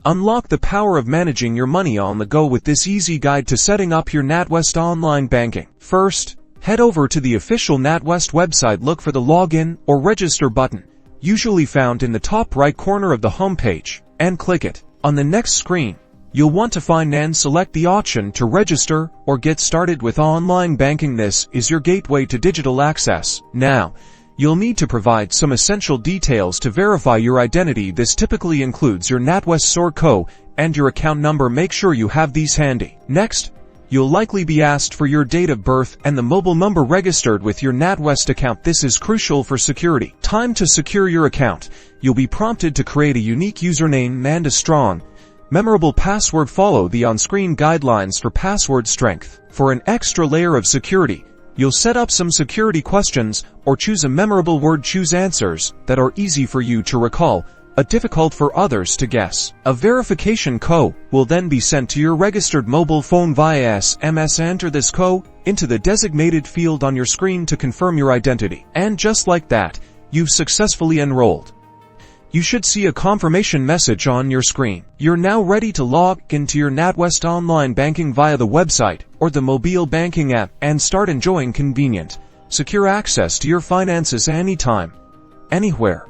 Unlock the power of managing your money on the go with this easy guide to setting up your Natwest online banking. First, head over to the official Natwest website. Look for the login or register button, usually found in the top right corner of the homepage, and click it. On the next screen, you'll want to find and select the option to register or get started with online banking. This is your gateway to digital access. Now, you'll need to provide some essential details to verify your identity. This typically includes your Natwest sort code and your account number. Make sure you have these handy. Next, you'll likely be asked for your date of birth and the mobile number registered with your Natwest account. This is crucial for security. Time to secure your account. You'll be prompted to create a unique username and a strong, memorable password. Follow the on-screen guidelines for password strength. For an extra layer of security, you'll set up some security questions or choose a memorable word. Choose answers that are easy for you to recall, difficult for others to guess. A verification code will then be sent to your registered mobile phone via SMS. Enter this code into the designated field on your screen to confirm your identity. And just like that, you've successfully enrolled. You should see a confirmation message on your screen. You're now ready to log into your Natwest online banking via the website or the mobile banking app and start enjoying convenient, secure access to your finances anytime, anywhere.